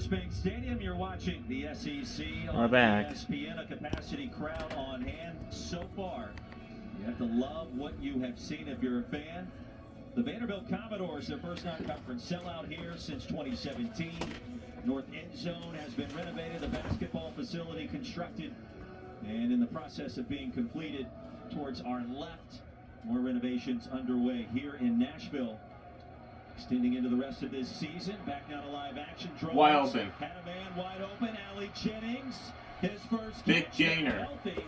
First Bank Stadium, you're watching the SEC We're on back. ESPN, a capacity crowd on hand so far. You have to love what you have seen if you're a fan. The Vanderbilt Commodores, their first non-conference sellout here since 2017. North end zone has been renovated, the basketball facility constructed, and in the process of being completed towards our left. More renovations underway here in Nashville. Extending into the rest of this season. Back now to live action. Drones Wide open. Had a man wide open. Allie Jennings. His first Big catch, gainer. Healthy.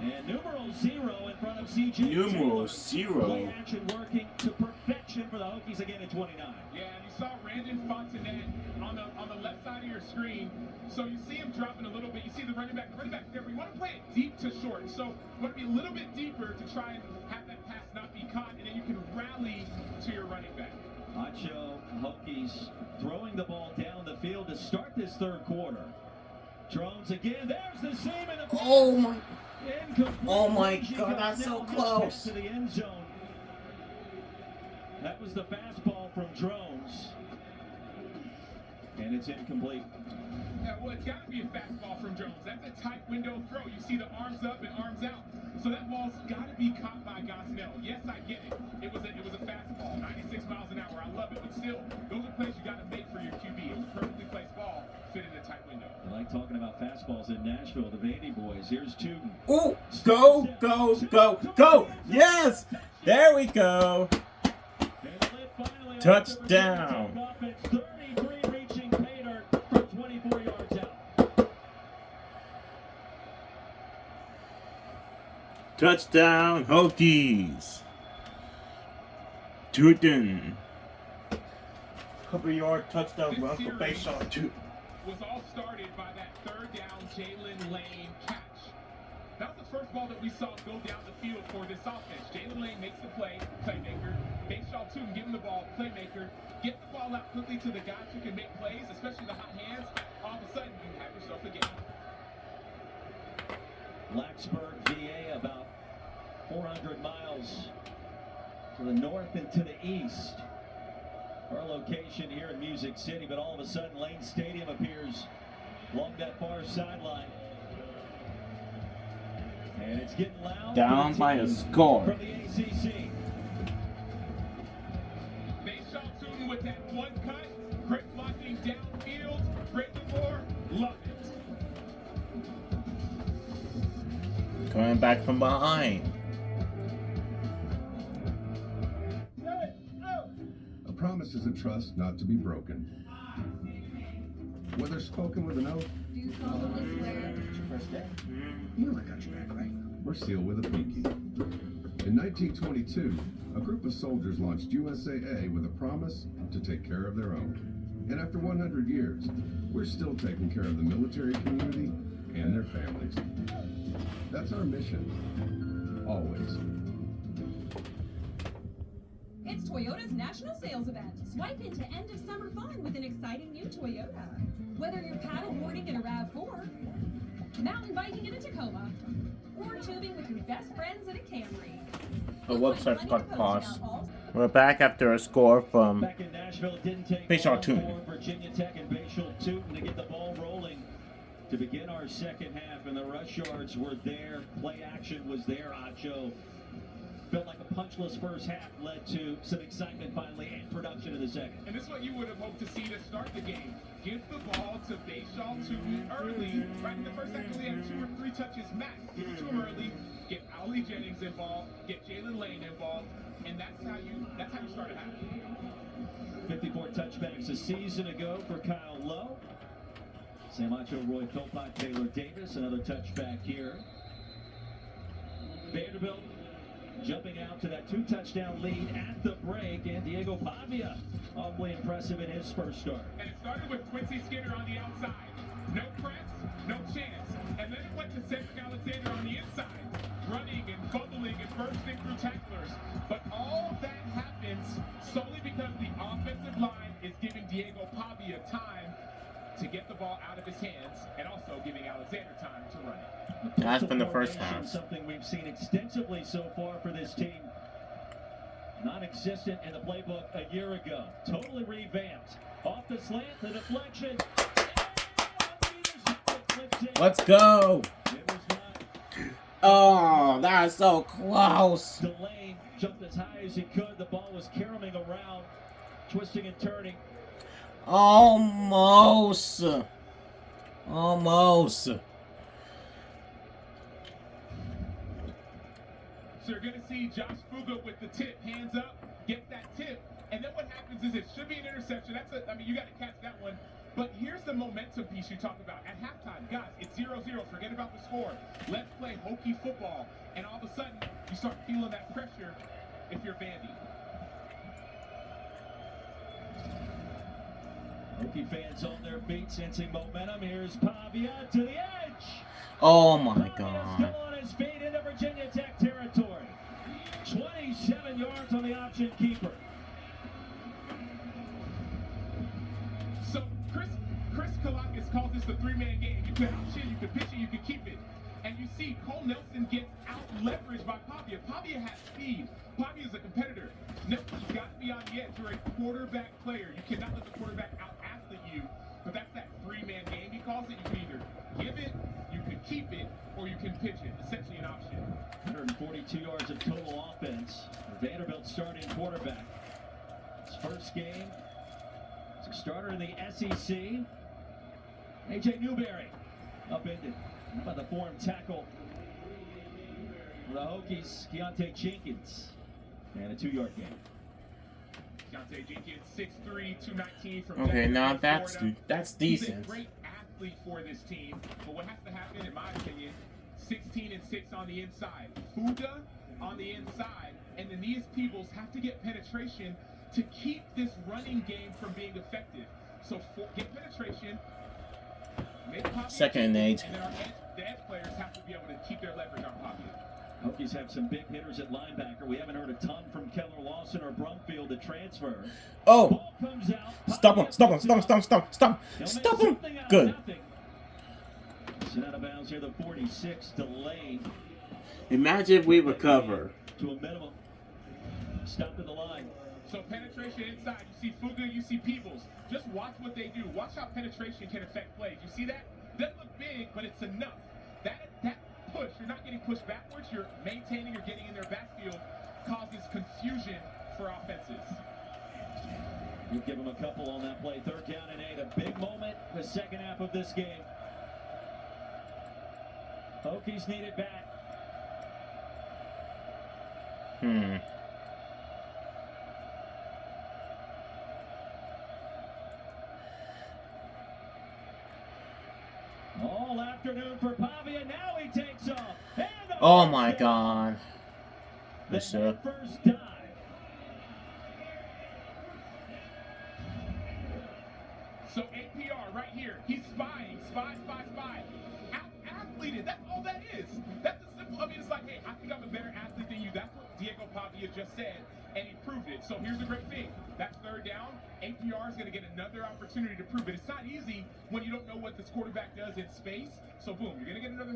And numeral 0 in front of CJ. Numeral Taylor. 0. Play action working to perfection for the Hokies again at 29. Yeah, and you saw Randon Fontenette on the left side of your screen. So you see him dropping a little bit. You see the running back there. We want to play it deep to short. So we want to be a little bit deeper to try and have that pass not be caught, and then you can rally to your running back. Macho Hokies throwing the ball down the field to start this third quarter. Drones again. There's the same in the pass. Oh my God, that's so close. To the end zone. That was the fastball from Drones. And it's incomplete. Yeah, well, it's got to be a fastball from Jones. That's a tight window throw. You see the arms up and arms out. So that ball's got to be caught by Gosnell. Yes, I get it. It was a fastball, 96 miles an hour. I love it, but still, those are plays you got to make for your QB. It was a perfectly placed ball, fit in a tight window. I like talking about fastballs in Nashville. The Vandy boys. Here's Tootin. Ooh, go. Yes, there we go. Touchdown. 33 reaching Pater from 24 yards out. Touchdown, Hokies. Tootin. Couple yard touchdown run for base on two. Was all started by that third down Jalen Lane catch. That was the first ball that we saw go down the field for this offense. Jalen Lane makes the play, playmaker. Bayshaw Tootin give him the ball, playmaker. Get the ball out quickly to the guys who can make plays, especially the hot hands. All of a sudden, you have yourself a game. Blacksburg, VA, about 400 miles to the north and to the east. Our location here in Music City, but all of a sudden Lane Stadium appears along that far sideline. And it's getting loud. Down by a score. From the ACC. Bayshaw Tootin with that one cut, great blocking downfield, Brandon Moore, love it. Coming back from behind. A promise is a trust not to be broken. Whether spoken with an oath, You know I got your back, right? or sealed with a pinky. In 1922, a group of soldiers launched USAA with a promise to take care of their own. And after 100 years, we're still taking care of the military community and their families. That's our mission. Always. It's Toyota's national sales event. Swipe into end of summer fun with an exciting new Toyota. Whether you're paddleboarding in a RAV4, mountain biking in a Tacoma, or tubing with your best friends in a Camry. The website's got paused. We're back after a score from Back in Nashville, it didn't take Bayshaw long Tootin. for Virginia Tech and Bayshaw Tootin to get the ball rolling to begin our second half, and the rush yards were there. Play action was there. Acho felt like a punchless first half led to some excitement finally and production in the second. And this is what you would have hoped to see to start the game. Give the ball to Bayshaw Tootin early. Right in the first half, we had 2 or 3 touches max. Give it to him early. Get Allie Jennings involved. Get Jalen Lane involved. And that's how you start a half. 54 touchbacks a season ago for Kyle Lowe. Sam Acho, Roy Philpott, Taylor Davis, another touchback here. Vanderbilt jumping out to that 2-touchdown lead at the break, and Diego Pavia awfully impressive in his first start. And it started with Quincy Skinner on the outside. No press, no chance. And then it went to Cedric Alexander on the inside, running and bubbling and bursting through tacklers. But all of that happens solely because the offensive line is giving Diego Pavia time to get the ball out of his hands and also giving Alexander time to run it. That's been the first half. Something we've seen extensively so far for this team. Non-existent in the playbook a year ago. Totally revamped. Off the slant, the deflection. Let's go. It was not. Oh, that's so close. Delane jumped as high as he could. The ball was caroming around, twisting and turning. Almost. Almost. So you're going to see Josh Fuga with the tip, hands up, gets that tip, and then what happens is it should be an interception. I mean, you got to catch that one. But here's the momentum piece you talk about. At halftime, guys, it's 0-0. Forget about the score. Let's play hokey football. And all of a sudden, you start feeling that pressure if you're Vandy. Hokie fans on their feet, sensing momentum. Here's Pavia to the edge. Oh my Pavia's God. still on his feet into Virginia Tech territory. 27 yards on the option keeper. So Chris Kalakis calls this the three-man game. You can option, you can pitch it, you can keep it. And you see Cole Nelson gets out-leveraged by Pavia. Pavia has speed. Pavia is a competitor. Nelson's got to be on the edge. You're a quarterback player. You cannot let the quarterback out-athlete you. But that's that three-man game. He calls it. You can either give it, you can keep it, or you can pitch it. Essentially an option. 142 yards of total offense. Vanderbilt starting quarterback. His first game as a starter in the SEC. A.J. Newberry upended by the form tackle for the Hokies. Keontae Jenkins. And a 2-yard gain. Keontae Jenkins, 6'3", 219 from Okay, Vanderbilt, now Florida. that's He's decent. a great athlete for this team, but what has to happen, in my opinion, 16-6 on the inside. Fuga on the inside, and then these Peebles have to get penetration to keep this running game from being effective. So get penetration, make Pavia Second and 8. and then the edge players have to be able to keep their leverage on Pavia. Hokies have some big hitters at linebacker. We haven't heard a ton from Keller Lawson or Brumfield to transfer. Oh, Ball comes out. stop him, stop him, stop him, stop him, stop him, stop him, They'll stop make him. something out of Good. nothing. Sent out of bounds here, the 46 delayed Imagine if we recover. to a minimum. Stopped at the line. So penetration inside, you see Fuga, you see Peebles. Just watch what they do. Watch how penetration can affect plays. You see that? Doesn't look big, but it's enough. That push, you're not getting pushed backwards, you're maintaining, you're getting in their backfield, causes confusion for offenses. We'll give them a couple on that play. 3rd down and 8. A big moment the second half of this game. Hokies need it back. All afternoon for Pavia. Now he takes off. And Oh my God. the Yes, sir. head first dive. So APR right here, he's spying, spy. Out-athleted, that's all that is. That's a simple, I mean, it's like, hey, I think I'm a better athlete than you. That's what Diego Pavia just said, and he proved it. So here's the great thing. That's 3rd down. APR is going to get another opportunity to prove it. It's not easy when you don't know what this quarterback does in space. So boom, you're going to get another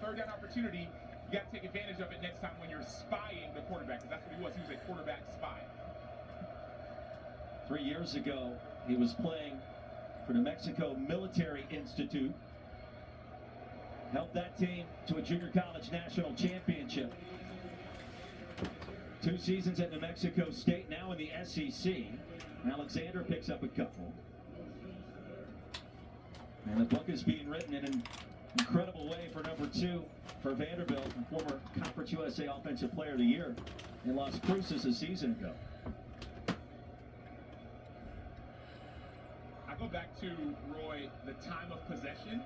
third down opportunity. You got to take advantage of it next time when you're spying the quarterback, because that's what he was. He was a quarterback spy. 3 years ago, he was playing for New Mexico Military Institute. Helped that team to a junior college national championship. 2 seasons at New Mexico State, now in the SEC. Alexander picks up a couple. And the book is being written in an incredible way for number 2 for Vanderbilt, and former Conference USA Offensive Player of the Year in Las Cruces a season ago. I go back to, Roy, the time of possession,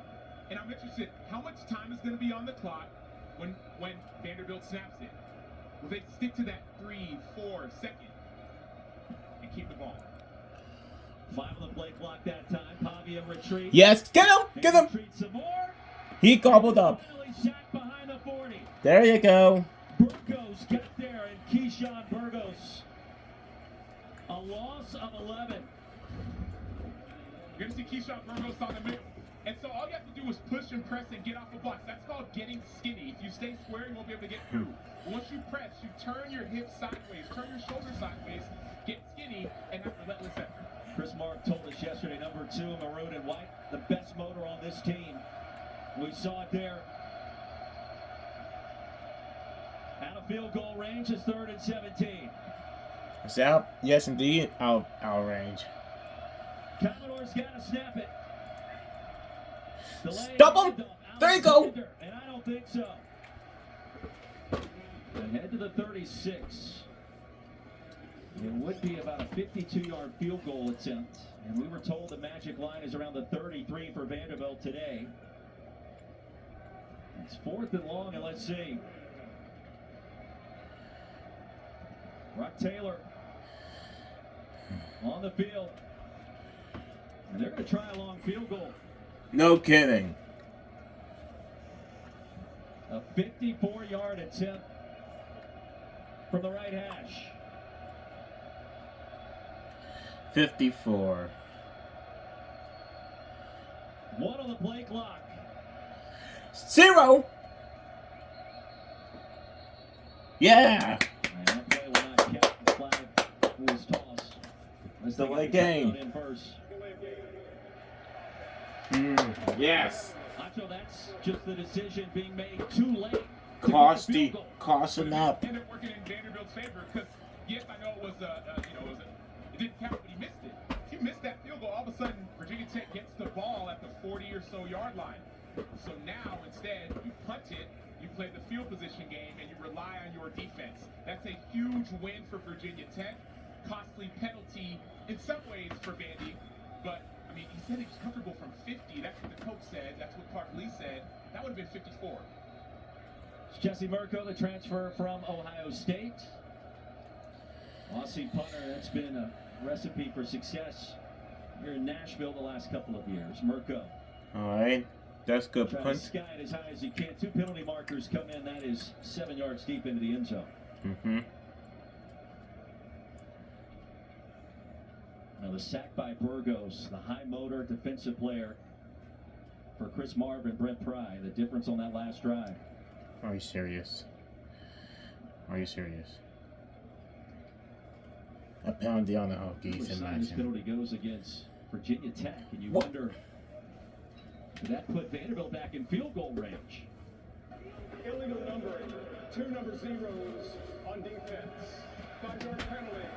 and I'm interested, how much time is going to be on the clock when Vanderbilt snaps it? Will they stick to that 3-4 second and keep the ball? 5 on the play clock that time. Pavia retreats. Yes, get him, get him. Retreats some more. He gobbled up. Finally sacked behind the 40. There you go. Burgos got there, and Keyshawn Burgos. A loss of 11. You're going to see Keyshawn Burgos on the middle. And so all you have to do is push and press and get off the blocks. That's called getting skinny. If you stay square, you won't be able to get through. Once you press, you turn your hips sideways, turn your shoulders sideways, get skinny, and have relentless effort. Chris Mark told us yesterday, number 2, maroon and white, the best motor on this team. We saw it there. Out of field goal range is 3rd and 17. It's out. Yes, indeed. Out range. Commodores got to snap it. Delay Stop him! handoff. There you go. Alexander, and I don't think so. Ahead to the 36. It would be about a 52-yard field goal attempt. And we were told the magic line is around the 33 for Vanderbilt today. It's 4th and long, and let's see. Brock Taylor on the field. And they're going to try a long field goal. No kidding. A 54-yard attempt from the right hash. 54. 1 on the play clock. 0. Yeah. And that play will not count. The flag was tossed. It's the late game. In first. Yes. Nacho, that's just the decision being made too late. Costing up. Ended up working in Vanderbilt's favor because, yes, I know it was, it didn't count, but he missed it. If you missed that field goal, all of a sudden Virginia Tech gets the ball at the 40 or so yard line. So now instead you punt it, you play the field position game, and you rely on your defense. That's a huge win for Virginia Tech. Costly penalty in some ways for Vandy, but I mean, he said he was comfortable from 50. That's what the coach said. That's what Clark Lee said. That would have been 54. It's Jesse Mirko, the transfer from Ohio State. Aussie punter, that's been a recipe for success here in Nashville the last couple of years. Mirko. All right. That's good Trying to punt. sky it as high as you can. 2 penalty markers come in. That is 7 yards deep into the end zone. Mm-hmm. Now the sack by Burgos, the high motor defensive player for Chris Marvin, Brent Pry. The difference on that last drive. Are you serious? Are you serious? A penalty on the Hokies, Which side this imagine. penalty goes against Virginia Tech, and you What? wonder, did that put Vanderbilt back in field goal range? Illegal numbering, 2 number zeros on defense. 5-yard penalty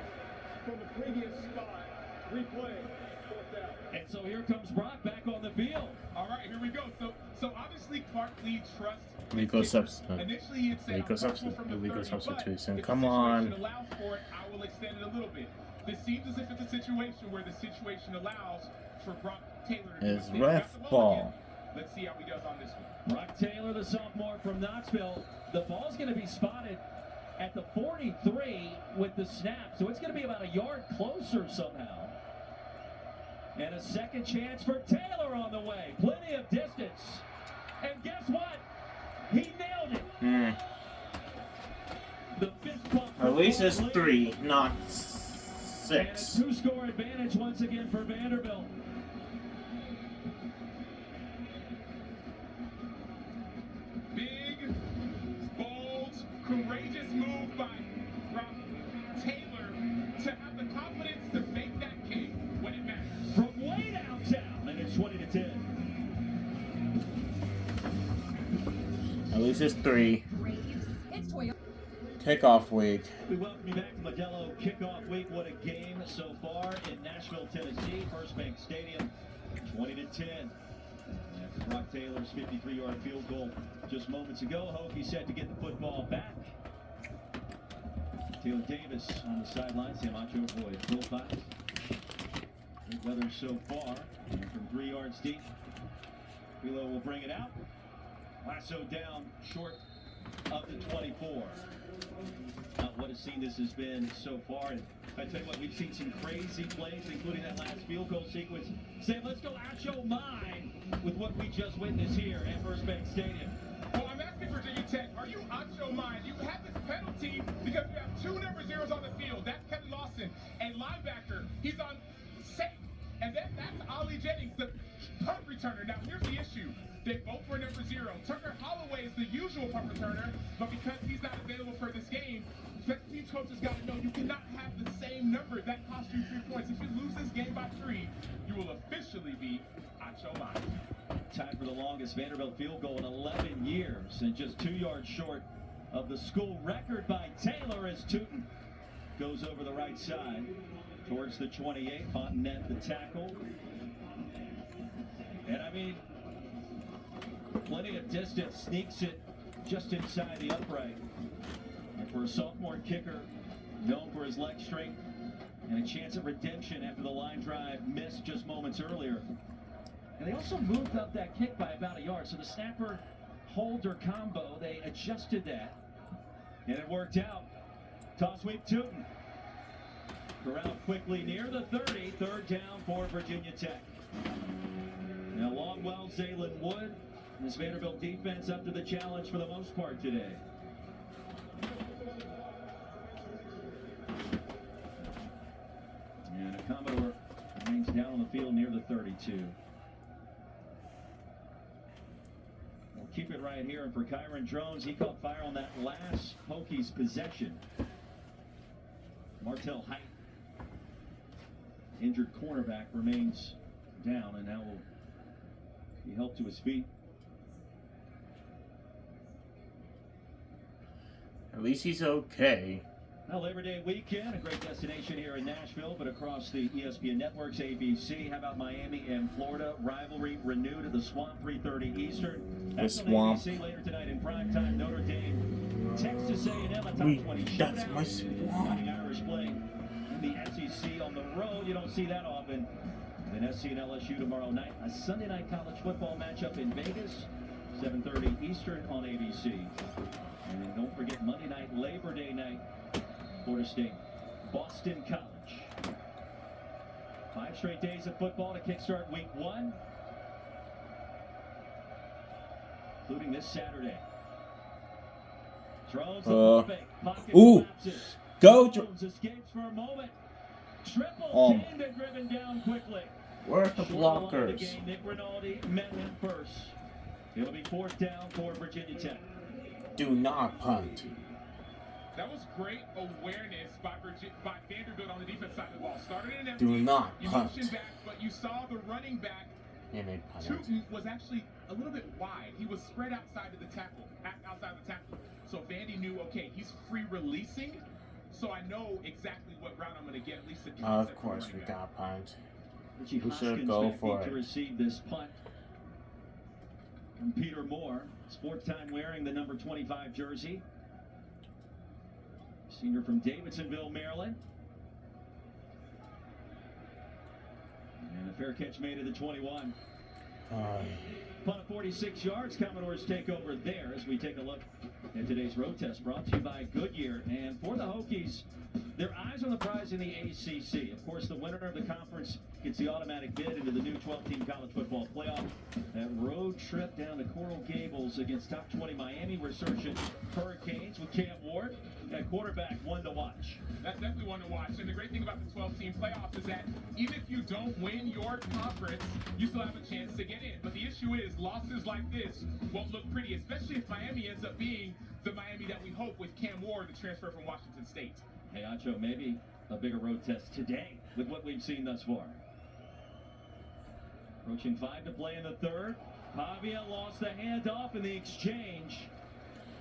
from the previous spot. Replay, 4th down. And so here comes Brock back on the field. All right, here we go. So obviously Clark Lee trusts. Legal substitution. Initially, he had said, Legal I'm comfortable from the legal 30, but substitution. if Come the on. situation allows for it, I will extend it a little bit. This seems as if it's a situation where the situation allows for Brock Taylor to do It's his thing. ref Got the ball. again. Let's see how he does on this one. Brock Taylor, the sophomore from Knoxville. The ball's going to be spotted at the 43 with the snap, so it's going to be about a yard closer somehow. And a second chance for Taylor on the way. Plenty of distance. And guess what? He nailed it. The fifth pump. At least it's 3, not And a 6. 2-score advantage once again for Vanderbilt. Big, bold, courageous move by Brock Taylor to have the confidence to make that kick when it matters. From way downtown, and it's 20-10. At least it's 3. It's Toyota. Kickoff week. We welcome you back to Modelo Kickoff Week. What a game so far in Nashville, Tennessee. First Bank Stadium, 20-10. After Brock Taylor's 53-yard field goal just moments ago, Hokie set to get the football back. Taylor Davis on the sidelines. Hamacho Boyd, Bill Fox. Good weather so far. And from 3 yards deep, Philo will bring it out. Lasso down short of the 24. What a scene this has been so far. And I tell you what, we've seen some crazy plays, including that last field goal sequence. Say, let's go out your mind with what we just witnessed here at First Bank Stadium. Well, I'm asking Virginia Tech, are you out your mind? You have this penalty because you have 2 number zeros on the field. That's Kevin Lawson. And linebacker, he's on safe. And then that's Ollie Jennings, the punt returner. Now, here's the issue. They both were number 0. Tucker Holloway is the usual punt returner, but because he's not available for this game, special teams coaches got to know you cannot have the same number. That costs you 3 points. If you lose this game by 3, you will officially be out your mind. tied for the longest Vanderbilt field goal in 11 years, and just 2 yards short of the school record by Taylor as Tootin goes over the right side towards the 28. Fontenette the tackle. And I mean, plenty of distance, sneaks it just inside the upright. And for a sophomore kicker, known for his leg strength and a chance at redemption after the line drive missed just moments earlier. And they also moved up that kick by about a yard. So the snapper holder combo, they adjusted that. And it worked out. Toss sweep Tootin. Corral quickly near the 30. Third down for Virginia Tech. Now Longwell, Zaylen Wood, and this Vanderbilt defense up to the challenge for the most part today. And a Commodore remains down on the field near the 32. We'll keep it right here. And for Kyron Drones, he caught fire on that last Hokies possession. Martell Height, injured cornerback, remains down and now will be helped to his feet. At least he's okay. Now, Labor Day weekend, a great destination here in Nashville, but across the ESPN networks, ABC. How about Miami and Florida? Rivalry renewed at the Swamp, 3:30 Eastern. The Swamp. ABC later tonight in primetime. Notre Dame, Texas A&M, a top 20 That's shootout. my Swamp. Fighting Irish playing in the SEC on the road. You don't see that often. Then SC and LSU tomorrow night. A Sunday night college football matchup in Vegas, 7:30 Eastern on ABC. And then don't forget Monday night, Labor Day night, Florida State, Boston College. 5 straight days of football to kickstart week 1, including this Saturday. Drones pocket collapses. Go Jones escapes for a moment. Triple teamed and driven down quickly. Where's the blockers? The game, Nick Rinaldi met him first. It'll be 4th down for Virginia Tech. Do not punt. That was great awareness by Vanderbilt on the defense side of the ball. Started in empty. Do not you punt. motioned back, but you saw the running back. And they punt. Tootin was actually a little bit wide. He was spread outside of the tackle, So Vandy knew, okay, he's free releasing, so I know exactly what route I'm going to get. At least the Of course, we got punt. Richie We should Hoskins go may for need to it. receive this punt from Peter Moore. His 4th time wearing the number 25 jersey. Senior from Davidsonville, Maryland. And a fair catch made at the 21. Punt of 46 yards. Commodores take over there as we take a look at today's road test, brought to you by Goodyear. And for the Hokies, their eyes on the prize in the ACC. Of course, the winner of the conference gets the automatic bid into the new 12-team college football playoff. That road trip down to Coral Gables against top 20 Miami resurgent Hurricanes with Cam Ward at quarterback, one to watch. That's definitely one to watch. And the great thing about the 12-team playoffs is that even if you don't win your conference, you still have a chance to get in. But the issue is losses like this won't look pretty, especially if Miami ends up being the Miami that we hope with Cam Ward, the transfer from Washington State. Hey, Acho, maybe a bigger road test today with what we've seen thus far. Approaching 5 to play in the 3rd. Pavia lost the handoff in the exchange.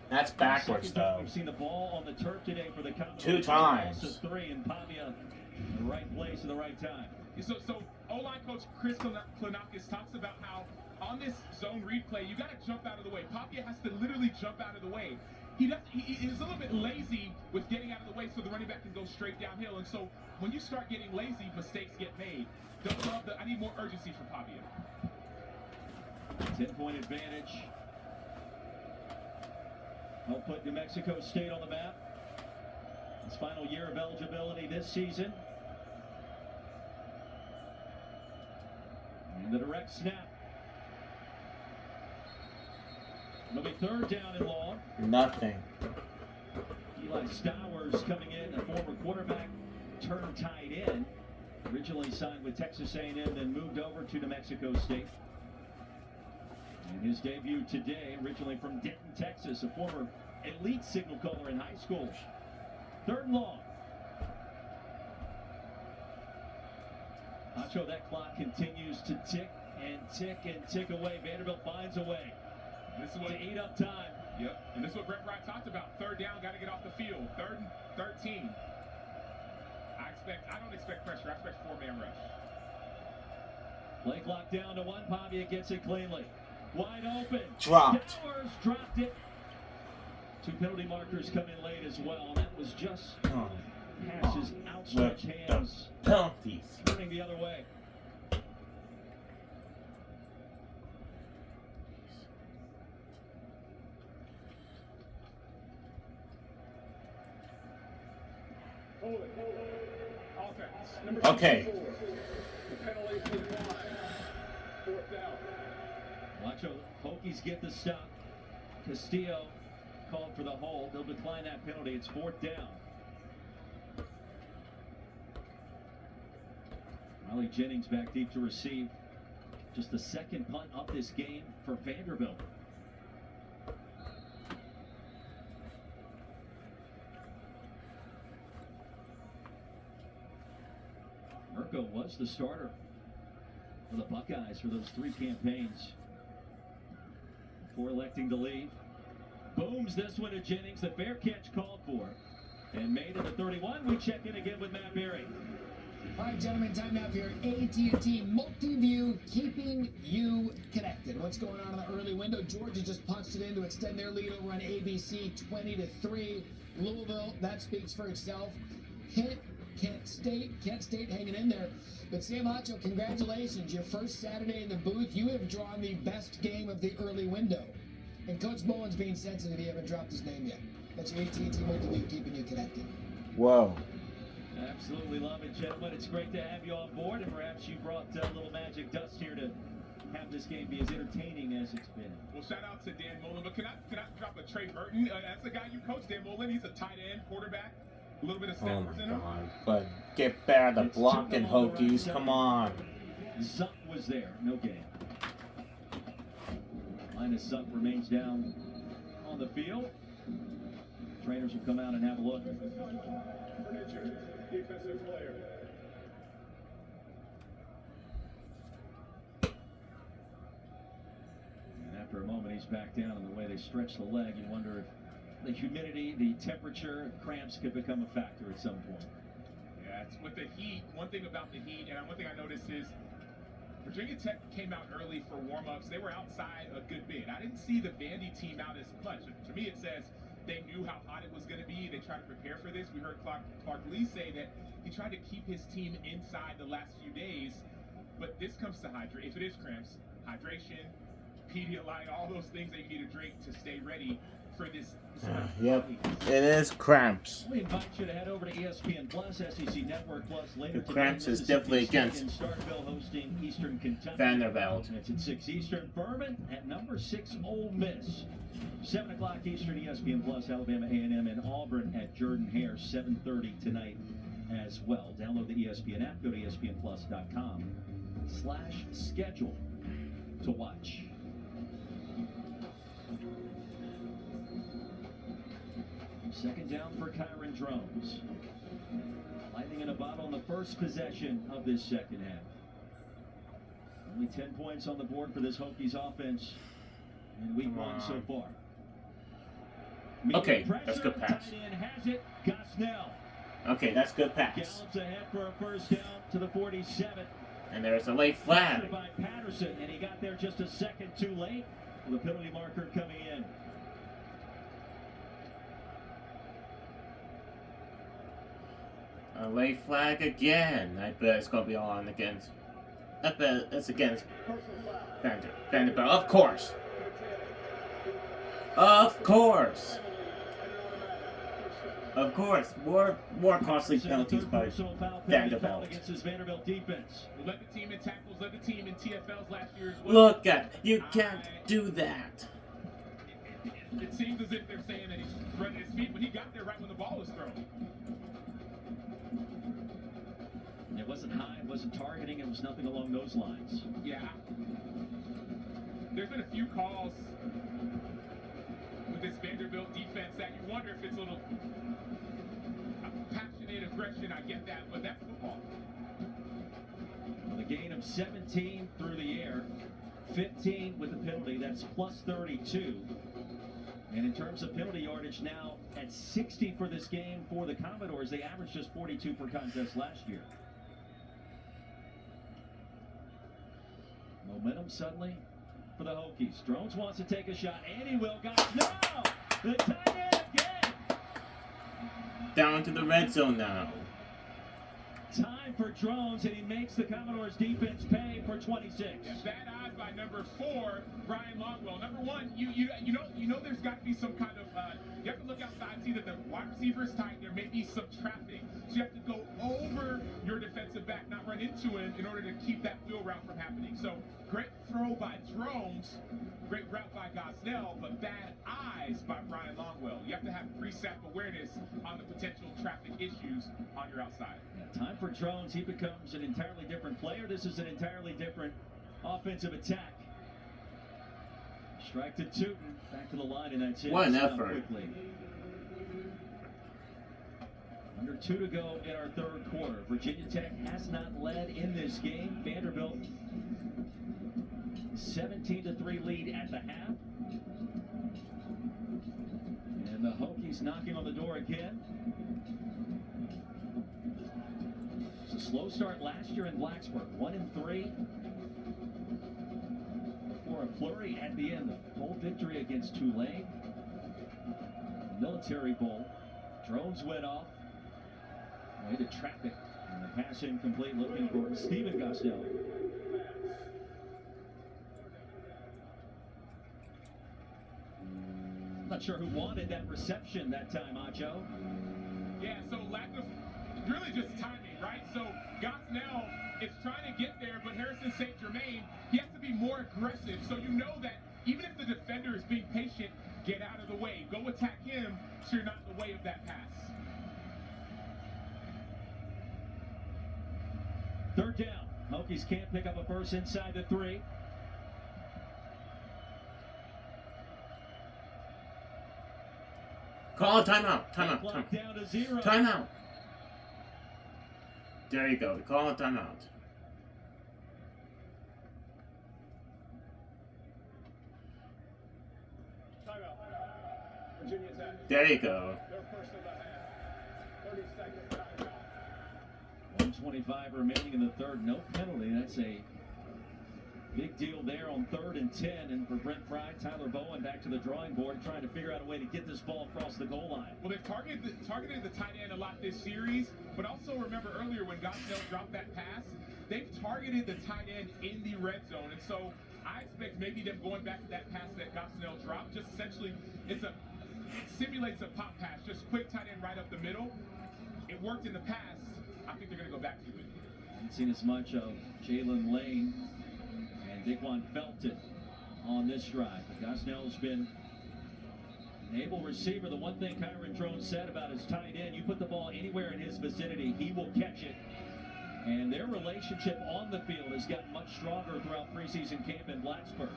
That's backwards, though. We've seen the ball on the turf today for the Commodores. 2 times. Loss of 3, and Pavia in the right place at the right time. So O-line coach Chris Klinakis talks about how on this zone read play, you got to jump out of the way. Pavia has to literally jump out of the way. He is a little bit lazy with getting out of the way so the running back can go straight downhill. And so when you start getting lazy, mistakes get made. I need more urgency from Pavia. 10-point advantage. Help put New Mexico State on the map. His final year of eligibility this season. And the direct snap. It'll be 3rd down and long. Nothing. Eli Stowers coming in, a former quarterback turned tight end. Originally signed with Texas A&M, then moved over to New Mexico State. And his debut today, originally from Denton, Texas, a former elite signal caller in high school. 3rd and long. Acho, that clock continues to tick and tick away. Vanderbilt finds a way This is what to eat up time. Yep. And this is what Brett Wright talked about. Third down, got to get off the field. 3rd and 13. I don't expect pressure. I expect 4-man rush. Play clock down to 1. Pavia gets it cleanly. Wide open. Dropped. Towers dropped it. 2 penalty markers come in late as well. That was just passes outstretched hands. Penalties. Turning the other way. Offense. Number Okay. 64. The penalty is declined. 4th down. Watch out. Hokies get the stop. Castillo called for the hold. They'll decline that penalty. It's 4th down. Riley Jennings back deep to receive. Just the 2nd punt of this game for Vanderbilt. Mirko was the starter for the Buckeyes for those 3 campaigns before electing to leave. Booms this one to Jennings. The fair catch called for and made at the 31. We check in again with Matt Berry. All right, gentlemen, time now for your AT&T Multi-View, keeping you connected. What's going on in the early window? Georgia just punched it in to extend their lead over on ABC 20-3. Louisville, that speaks for itself. Kent State hanging in there. But Sam Acho, congratulations. Your first Saturday in the booth. You have drawn the best game of the early window. And Coach Bowen's being sensitive. He haven't dropped his name yet. That's your AT&T Multi-View, keeping you connected. Whoa. Absolutely love it, gentlemen. It's great to have you on board, and perhaps you brought a little magic dust here to have this game be as entertaining as it's been. Well, shout out to Dan Mullen, but can I drop a Trey Burton? That's the guy you coach, Dan Mullen. He's a tight end, quarterback, a little bit of Oh snappers my in him. god. But get better the blocking, Hokies. Come on. Zuck was there, no gain. Linus Zuck remains down on the field. Trainers will come out and have a look. Furniture, defensive player. And after a moment, he's back down, and the way they stretch the leg, you wonder if the humidity, the temperature, cramps could become a factor at some point. Yeah, it's with the heat. One thing about the heat, and one thing I noticed is Virginia Tech came out early for warm-ups. They were outside a good bit. I didn't see the Vandy team out as much. To me, it says they knew how hot it was going to be. They tried to prepare for this. We heard Clark Lee say that he tried to keep his team inside the last few days. But this comes to if it is cramps, hydration, Pedialyte, all those things that you need to drink to stay ready for this. Yep. It is cramps. We invite you to head over to ESPN Plus, SEC Network Plus later The cramps is definitely against Starkville hosting Eastern Kentucky. Vanderbilt. It's at 6 Eastern. Furman at number 6 Ole Miss. 7 o'clock Eastern, ESPN Plus, Alabama A&M and Auburn at Jordan-Hare, 7:30 tonight as well. Download the ESPN app. Go to ESPNplus.com/schedule to watch. Second down for Kyron Drones. Lightning in a bottle on the first possession of this second half. Only 10 points on the board for this Hokies offense in week 1 so far. Okay, that's good pass. Tight end has it. Gosnell Okay, that's good pass. gallops ahead for a first down to the 47. And there's a late flag. By Patterson, and he got there just a second too late. The penalty marker coming in. A late flag again. I bet it's going to be on against. I bet it's against Vanderbilt. Of course. Of course. Of course. More costly penalties by Vanderbilt. Against this Vanderbilt defense. Led the team in tackles, led the team in TFLs last year as well. Look at you can't do that. It seems as if they're saying that he's running his feet, but he got there right when the ball was thrown. It wasn't high, it wasn't targeting, it was nothing along those lines. Yeah. There's been a few calls with this Vanderbilt defense that you wonder if it's a little passionate aggression. I get that, but that's football. a gain of 17 through the air, 15 with the penalty. That's plus 32. And in terms of penalty yardage now at 60 for this game for the Commodores. They averaged just 42 per contest last year. Momentum suddenly for the Hokies. Drones wants to take a shot, and he will. Got no! The tight end again! Down to the red zone now. Time for Drones, and he makes the Commodores defense pay for 26. Yeah, bad eyes by number 4, Brian Longwell. Number 1, you know there's got to be some kind of you have to look outside and see that the wide receiver is tight. There may be some traffic, so you have to go over your defensive back, not run into him, in order to keep that wheel route from happening. So great throw by Drones, great route by Gosnell, but bad eyes by Brian Longwell. You have to have pre-snap awareness on the potential traffic issues on your outside. Yeah, time for Drones. He becomes an entirely different player. This is an entirely different offensive attack. Strike to Tootin. Back to the line, and that's it. What an effort. Quickly. Under 2 to go in our third quarter. Virginia Tech has not led in this game. Vanderbilt 17-3 lead at the half. And the Hokies knocking on the door again. It's a slow start last year in Blacksburg. 1-3. For a flurry at the end. A bold victory against Tulane. Military Bowl. Drones went off. Into traffic. And the pass incomplete, looking for Stephen Gosnell. Not sure who wanted that reception that time, Acho. Yeah, so lack of, really just timing, right? So Gosnell is trying to get there, but Harrison St. Germain, he has to be more aggressive. So you know that even if the defender is being patient, get out of the way. Go attack him so you're not in the way of that pass. Third down. Hokies can't pick up a first inside the 3. Call a timeout. Timeout. Clock down to 0. Timeout. There you go. Call a timeout. Timeout. Virginia Tech. There you go. Their first of the half. 30-second timeout. 125 remaining in the third. No penalty. That's a big deal there on 3rd and 10. And for Brent Fry, Tyler Bowen back to the drawing board, trying to figure out a way to get this ball across the goal line. Well, they've targeted the tight end a lot this series, but also remember earlier when Gosnell dropped that pass, they've targeted the tight end in the red zone. And so I expect maybe them going back to that pass that Gosnell dropped. Just essentially, it simulates a pop pass, just quick tight end right up the middle. It worked in the past. I think they're going to go back to it. Haven't seen as much of Jalen Lane and Daquan Felton on this drive. But Gosnell's been an able receiver. The one thing Kyron Drones said about his tight end, you put the ball anywhere in his vicinity, he will catch it. And their relationship on the field has gotten much stronger throughout preseason camp in Blacksburg.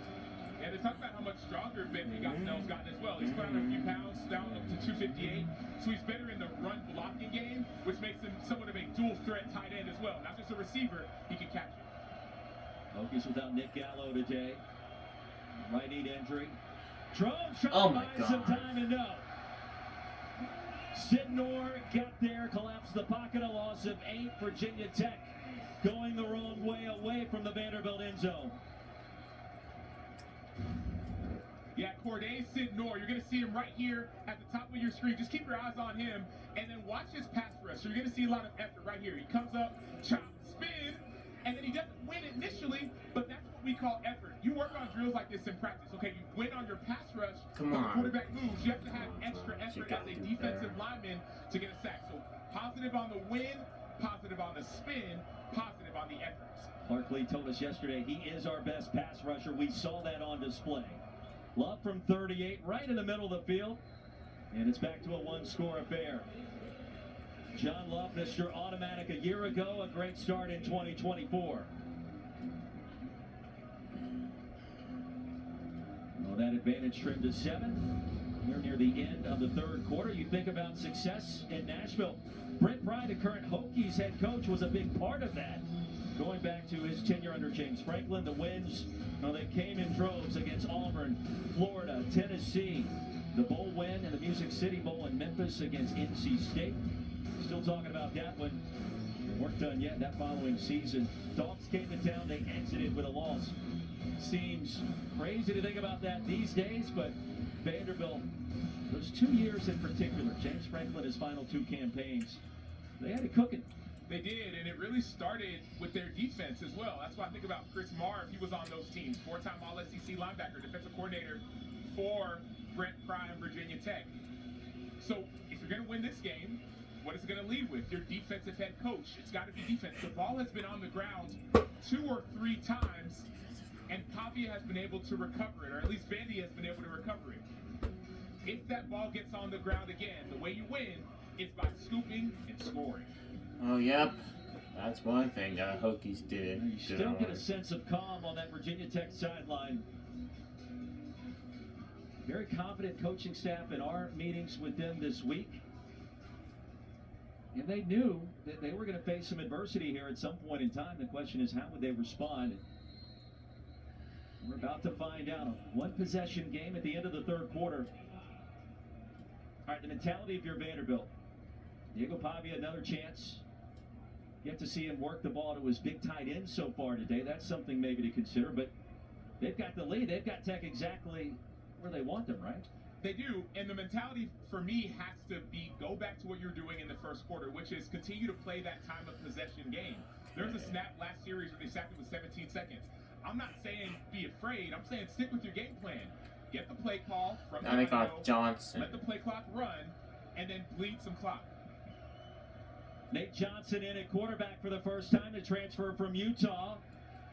Yeah, they talk about how much stronger Bentley Gosnell's gotten as well. He's put on a few pounds, down up to 258. So he's better in the run blocking game, which makes him somewhat of a dual threat tight end as well. Not just a receiver, he can catch it. Hokies without Nick Gallo today. Right knee injury. Drones trying Oh to my buy some God. time and no. Sidnor got there, collapsed the pocket, a loss of 8. Virginia Tech going the wrong way, away from the Vanderbilt end zone. Yeah, Corday Sidnor, you're going to see him right here at the top of your screen. Just keep your eyes on him, and then watch his pass rush. So you're going to see a lot of effort right here. He comes up, chop, spin, and then he doesn't win initially, but that's what we call effort. You work on drills like this in practice, okay? You win on your pass rush. Come when on. the quarterback moves, you have to have extra You effort got as a to defensive there. lineman to get a sack. So positive on the win, positive on the spin, positive on the efforts. Clark Lee told us yesterday he is our best pass rusher. We saw that on display. Love from 38, right in the middle of the field. And it's back to a one-score affair. John Love, Mr. Automatic a year ago, a great start in 2024. Well, that advantage trimmed to 7. We're near the end of the third quarter. You think about success in Nashville. Brent Pry, the current Hokies head coach, was a big part of that. Going back to his tenure under James Franklin, the wins, they came in droves against Auburn, Florida, Tennessee, the bowl win and the Music City Bowl in Memphis against NC State. Still talking about that one. They weren't done yet that following season. Dogs came to town, they exited with a loss. Seems crazy to think about that these days, but Vanderbilt, those 2 years in particular, James Franklin, his final 2 campaigns, they had it cooking. They did, and it really started with their defense as well. That's why I think about Chris Marv. He was on those teams. 4-time All-SEC linebacker, defensive coordinator for Brent Pry and Virginia Tech. So if you're going to win this game, what is it going to lead with? Your defensive head coach. It's got to be defense. The ball has been on the ground 2 or 3 times, and Pavia has been able to recover it, or at least Vandy has been able to recover it. If that ball gets on the ground again, the way you win is by scooping and scoring. Oh, yep. That's one thing that Hokies did. You still get a sense of calm on that Virginia Tech sideline. Very confident coaching staff in our meetings with them this week. And they knew that they were going to face some adversity here at some point in time. The question is, how would they respond? We're about to find out. A 1-possession game at the end of the 3rd quarter. All right, the mentality of your Vanderbilt. Diego Pavia, another chance. Get to see him work the ball to his big tight end so far today. That's something maybe to consider. But they've got the lead. They've got Tech exactly where they want them, right? They do, and the mentality for me has to be go back to what you're doing in the 1st quarter, which is continue to play that time of possession game. There was a snap last series where they sacked it with 17 seconds. I'm not saying be afraid. I'm saying stick with your game plan. Get the play call from Now they got Johnson. Let the play clock run, and then bleed some clock. Nate Johnson in at quarterback for the first time to transfer from Utah.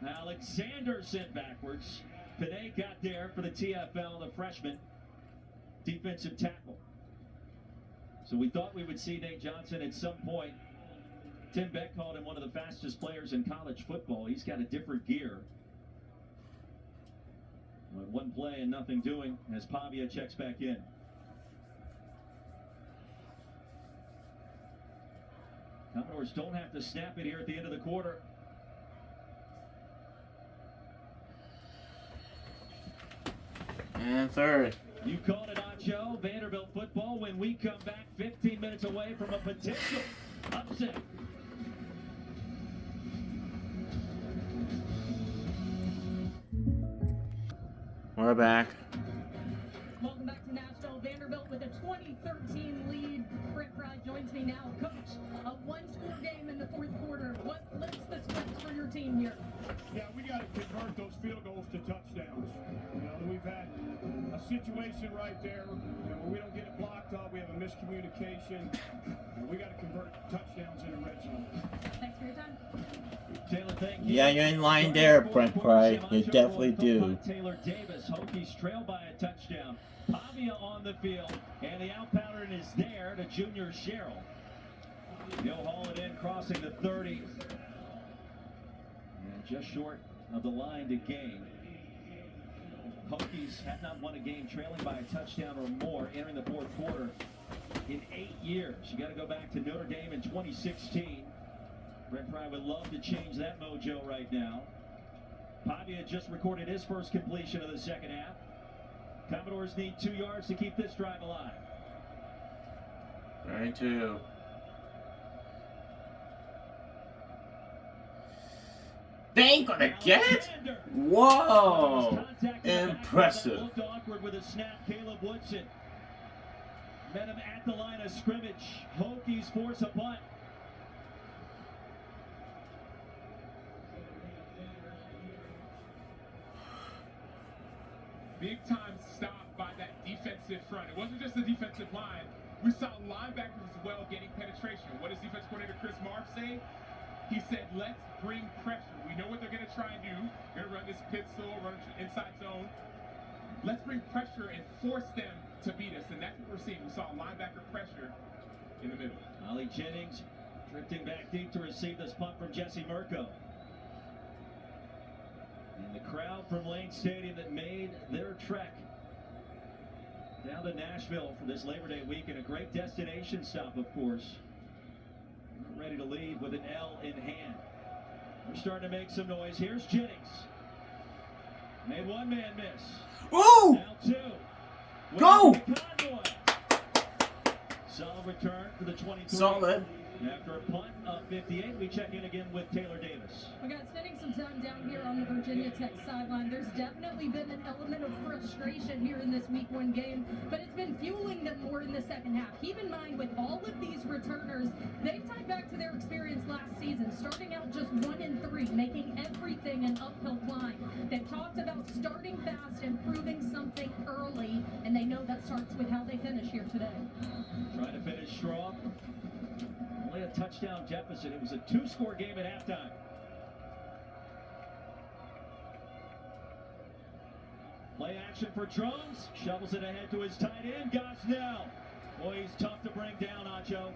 Alexander sent backwards. Panay got there for the TFL, the freshman defensive tackle. So we thought we would see Nate Johnson at some point. Tim Beck called him one of the fastest players in college football. He's got a different gear. One play and nothing doing as Pavia checks back in. Commodores don't have to snap it here at the end of the quarter. And 3rd. You called it, Acho. Vanderbilt football when we come back 15 minutes away from a potential upset. We're back. Welcome back to Nashville. Vanderbilt with a 2013 lead. Brent Pry joins me now. Coach, a 1-score game in the 4th quarter. What flips the script for your team here? Yeah, we got to convert those field goals to touchdowns. We've had a situation right there where we don't get it blocked up. We have a miscommunication. We got to convert touchdowns into red zone. Thanks for your time. Taylor, thank you. Yeah, you're in line there, Brent Pry. You definitely do. Taylor Davis, Hokies trail by a touchdown. Pavia on the field, and the out-pattern is there to Junior Sherrill. He'll haul it in, crossing the 30. And just short of the line to gain. Hokies have not won a game trailing by a touchdown or more entering the 4th quarter in 8 years. You got to go back to Notre Dame in 2016. Brent Pry would love to change that mojo right now. Pavia just recorded his first completion of the 2nd half. Commodores need 2 yards to keep this drive alive. 32. They ain't gonna get? Whoa! Impressive. Looked awkward with a snap. Caleb Woodson met him at the line of scrimmage. Hokies force a punt. Big time stop by that defensive front. It wasn't just the defensive line. We saw linebackers as well getting penetration. What does defense coordinator Chris Marv say? He said, let's bring pressure. We know what they're going to try and do. They're going to run this pistol, run inside zone. Let's bring pressure and force them to beat us. And that's what we're seeing. We saw linebacker pressure in the middle. Ollie Jennings drifting back deep to receive this punt from Jesse Mirko. And the crowd from Lane Stadium that made their trek down to Nashville for this Labor Day weekend. A great destination stop, of course. We're ready to leave with an L in hand. We're starting to make some noise. Here's Jennings. Made one man miss. Ooh! Now two. Go! Conroy. Solid return for the 23. Solid. After a punt of 58, we check in again with Taylor Davis. We got spending some time down here on the Virginia Tech sideline. There's definitely been an element of frustration here in this week 1 game, but it's been fueling them more in the second half. Keep in mind, with all of these returners, they've tied back to their experience last season, starting out just 1-3, making everything an uphill climb. They've talked about starting fast and proving something early, and they know that starts with how they finish here today. Trying to finish strong. Only a touchdown deficit. It was a 2-score game at halftime. Play action for Drones. Shovels it ahead to his tight end, Gosnell. Boy, he's tough to bring down, Acho.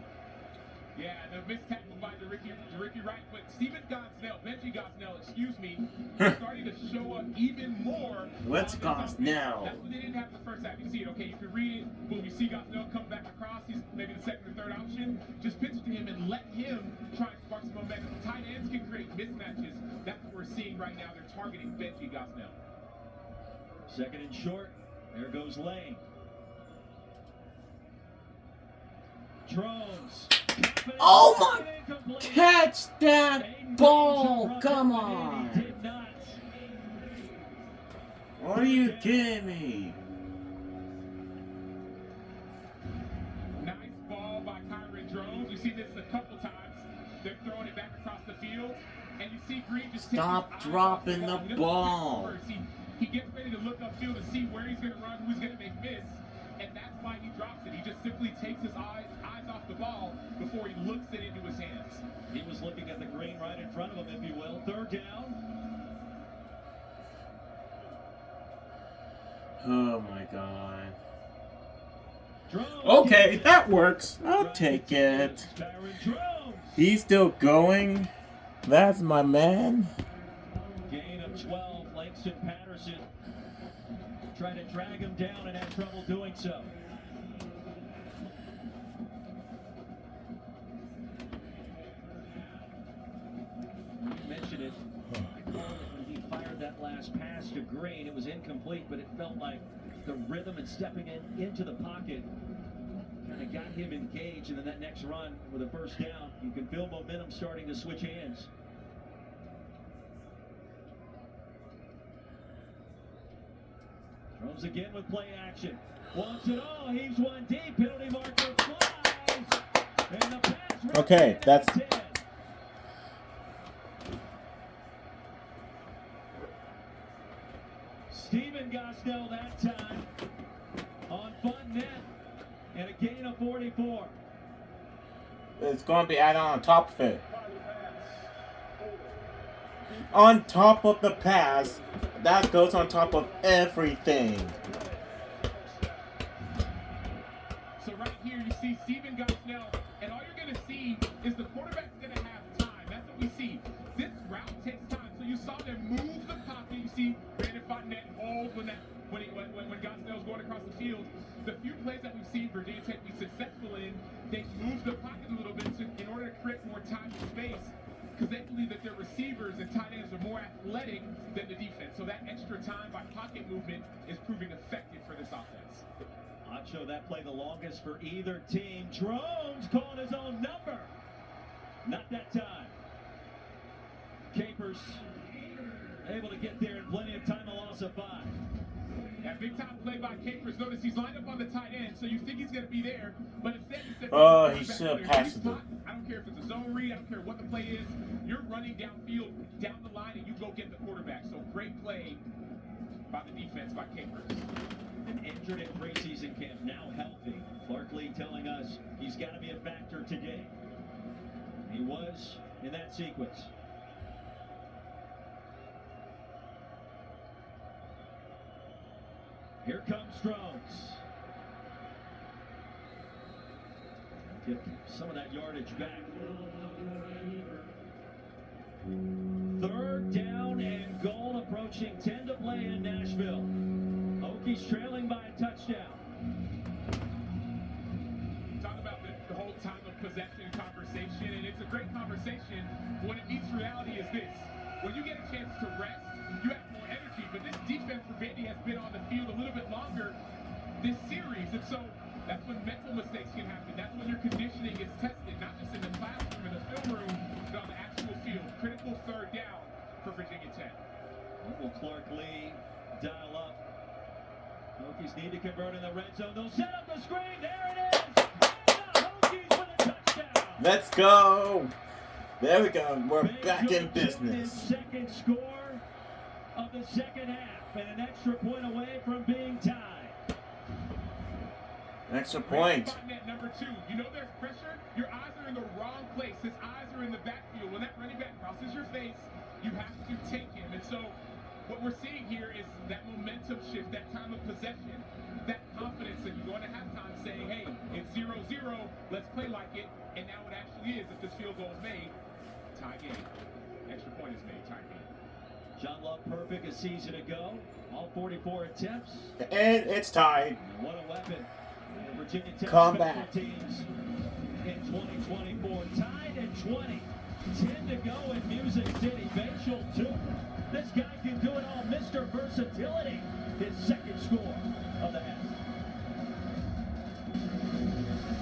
Yeah, the missed tackle by DeRicky Wright, but Steven Gosnell, Benji Gosnell, excuse me, starting to show up even more. What's Gosnell? That's what they didn't have the first half. You see it, okay, you can read it, boom, you see Gosnell come back across, he's maybe the second or third option. Just pitch it to him and let him try and spark some momentum. Tight ends can create mismatches. That's what we're seeing right now. They're targeting Benji Gosnell. Second and short. There goes Lane. Drones. Oh my! Catch that ball! Come on! Are you kidding me? Nice ball by Kyron Drones. You see this a couple times. They're throwing it back across the field, and you see Green just Stop dropping the ball. He gets ready to look upfield to see where he's going to run, who's going to make miss, and that's why he drops it. He just simply takes his eyes off the ball before he looks it into his hands. He was looking at the green right in front of him, if you will. Third down. Oh my god. Drones. Okay, that works. I'll take it. He's still going. That's my man. Gain of 12. Langston Patterson trying to drag him down and had trouble doing so. You mentioned it. I called it when he fired that last pass to Green. It was incomplete, but it felt like the rhythm and stepping into the pocket kind of got him engaged. And then that next run with a first down, you can feel momentum starting to switch hands. Drones again with play action. Wants it all. Heaves one deep. Penalty marker flies. And the pass. Okay, that's. Steven Gosnell that time on fun net and a gain of 44. It's going to be added on top of it. On top of the pass, that goes on top of everything. So right here you see Steven Gosnell, and all you're going to see is the quarterback's going to have time. That's what we see. This route takes time. So you saw them move the pocket. You see Brandon Fontenette hold when Gosnell's going across the field. The few plays that we've seen Virginia Tech be successful in, they move the pocket a little bit in order to create more time and space, because they believe that their receivers and tight ends are more athletic than the defense. So that extra time by pocket movement is proving effective for this offense. Acho, that play the longest for either team. Drones calling his own number. Not that time. Capers able to get there in plenty of time, a loss of 5. That big time play by Capers. Notice he's lined up on the tight end, so you think he's going to be there, but instead he said, oh, he should have passed it. I don't care if it's a zone read, I don't care what the play is. You're running downfield, down the line, and you go get the quarterback. So great play by the defense by Capers. And injured in preseason camp, now healthy. Clark Lee telling us he's got to be a factor today. He was in that sequence. Here comes Drones. Get some of that yardage back. Third down and goal, approaching 10 to play in Nashville. Hokies trailing by a touchdown. Talk about the whole time of possession conversation, and it's a great conversation. conversation when it meets reality is this. When you get a chance to rest, you have more energy. But this defense for Vandy has been on the field a little bit longer this series. And so that's when mental mistakes can happen. That's when your conditioning is tested, not just in the classroom, in the film room, but on the actual field. Critical third down for Virginia Tech. Will Clark Lee dial up? Hokies need to convert in the red zone. They'll set up the screen. There it is. And the Hokies with a touchdown. Let's go. There we go. We're Big back in Joe took business. his second score of the second half and an extra point away from being tied. Extra point. Spotting at number 2. You know there's pressure. Your eyes are in the wrong place. His eyes are in the backfield. When that running back crosses your face, you have to take him. And so what we're seeing here is that momentum shift, that time of possession, that confidence that you go into halftime saying, hey, it's 0-0, let's play like it. And now it actually is. If this field goal is made, tie game. Extra point is made, tie game. John Love perfect a season ago. All 44 attempts. And it's tied. And what a weapon. And Virginia Tech Come special back. teams in 2024. Tied at 20. 10 to go in Music City. Bachel 2. This guy can do it all. Mr. Versatility. His second score of the half.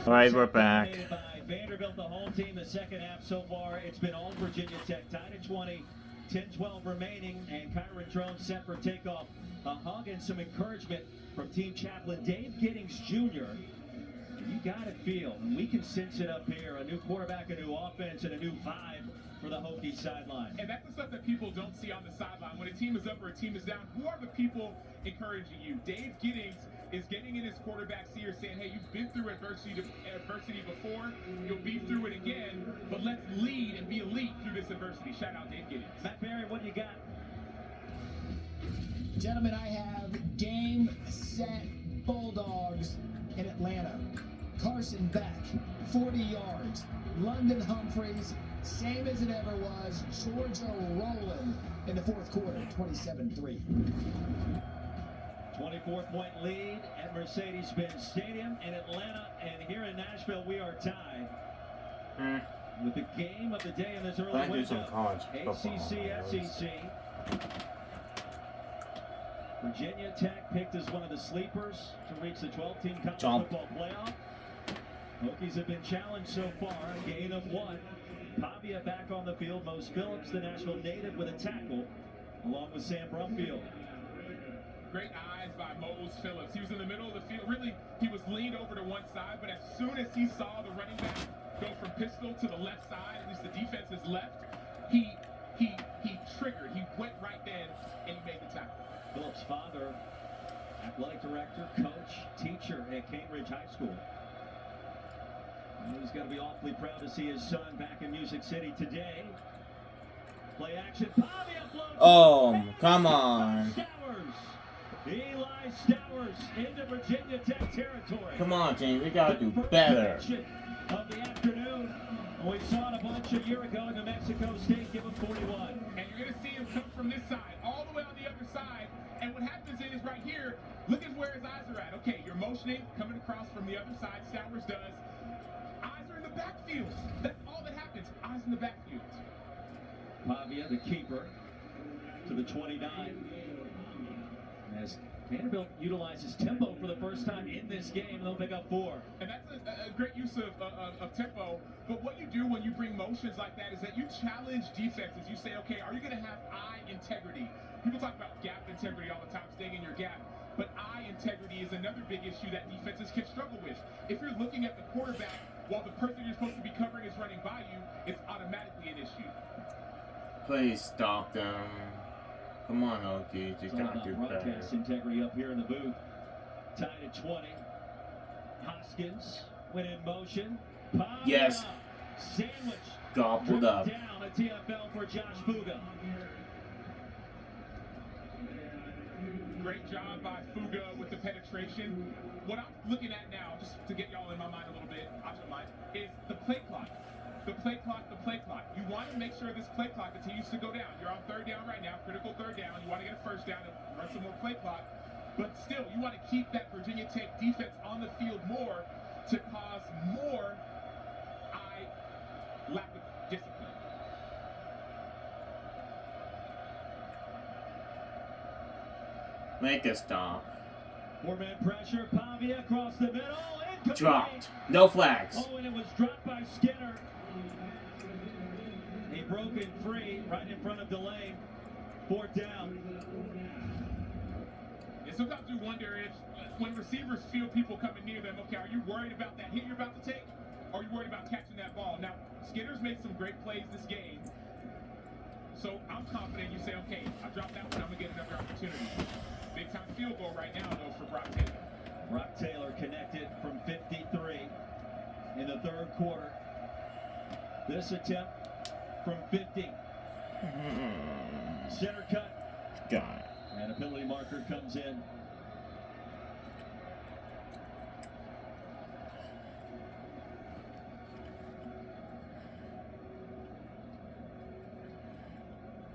All right, we're back. Dominated by Vanderbilt, the home team. The second half so far, it's been all Virginia Tech. Tied at 20. 10-12 remaining, and Kyron Drone set for takeoff. A hug and some encouragement from team chaplain Dave Giddings Jr. You got to feel, and we can sense it up here, a new quarterback, a new offense, and a new vibe for the Hokies sideline. And that's the stuff that people don't see on the sideline. When a team is up or a team is down, who are the people encouraging you? Dave Giddings is getting in his quarterback's ear saying, hey, you've been through adversity before, you'll be through it again, but let's lead and be elite through this adversity. Shout out Dave Giddings. Matt Barry, what do you got? Gentlemen, I have game, set, Bulldogs in Atlanta. Carson Beck, 40 yards. London Humphreys, same as it ever was. Georgia rolling in the fourth quarter, 27-3. 24-point lead at Mercedes-Benz Stadium in Atlanta, and here in Nashville we are tied with the game of the day in this early I do some window. college football. ACC, SEC. Virginia Tech picked as one of the sleepers to reach the 12-team college football playoff. Hokies have been challenged so far, a gain of 1. Pavia back on the field. Mose Phillips, the Nashville native, with a tackle, along with Sam Brumfield. Great eyes by Mose Phillips. He was in the middle of the field. Really, he was leaned over to one side, but as soon as he saw the running back go from pistol to the left side, at least the defense's left, he triggered. He went right then, and he made the tackle. Phillips' father, athletic director, coach, teacher at Cambridge High School. And he's going to be awfully proud to see his son back in Music City today. Play action. Pavia floats. Oh, come on. Eli Stowers into Virginia Tech territory. Come on, James. We got to do better. Of the afternoon. We saw it a bunch a year ago in New Mexico State. Give him 41. And you're going to see him come from this side, all the way on the other side. And what happens is right here, look at where his eyes are at. Okay, you're motioning, coming across from the other side. Stowers does. Eyes are in the backfield. That's all that happens. Eyes in the backfield. Pavia, the keeper, to the 29. As Vanderbilt utilizes tempo for the first time in this game, they'll pick up 4. And that's a great use of tempo. But what you do when you bring motions like that is that you challenge defenses. You say, okay, are you going to have eye integrity? People talk about gap integrity all the time, staying in your gap. But eye integrity is another big issue that defenses can struggle with. If you're looking at the quarterback while the person you're supposed to be covering is running by you, it's automatically an issue. Please stop them. Come on, Hokies. You gotta do better. Broadcast integrity up here in the booth. Tied at 20. Hoskins went in motion. Pavia, Yes. Sandwich. Gobbled up. Down a TFL for Josh Fuga. Great job by Fuga with the penetration. What I'm looking at now, just to get y'all in my mind a little bit, out your mind, is the play clock. The play clock, the play clock. You want to make sure this play clock continues to go down. You're on third down right now, critical third down. You want to get a first down and run some more play clock. But still, you want to keep that Virginia Tech defense on the field more to cause more lack of discipline. Make a stop. Four-man pressure. Pavia across the middle. Incomplete. Dropped. No flags. Oh, and it was dropped by Skinner. He broke it free right in front of Delane. 4th down. And sometimes you wonder if when receivers feel people coming near them, okay, are you worried about that hit you're about to take? Or are you worried about catching that ball? Now, Skinner's made some great plays this game. So I'm confident you say, okay, I dropped that one, I'm going to get another opportunity. Big time field goal right now, though, for Brock Taylor. Brock Taylor connected from 53 in the 3rd quarter. This attempt from 50. Center cut. Got it. And a penalty marker comes in.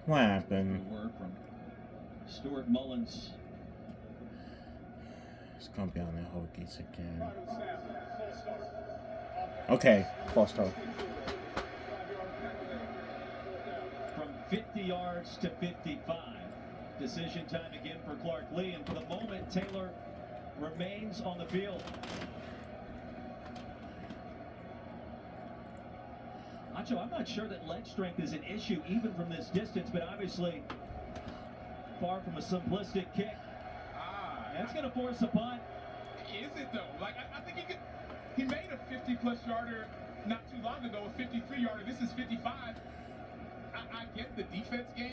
What happened? Good work from Stuart Mullins. It's gonna be on the Hokies again. Okay, false start. From 50 yards to 55. Decision time again for Clark Lee. And for the moment, Taylor remains on the field. Acho, I'm not sure that leg strength is an issue even from this distance, but obviously far from a simplistic kick. That's going to force a punt. Is it, though? Like, I think he made a 50-plus yarder not too long ago, a 53-yarder. This is 55. I get the defense game.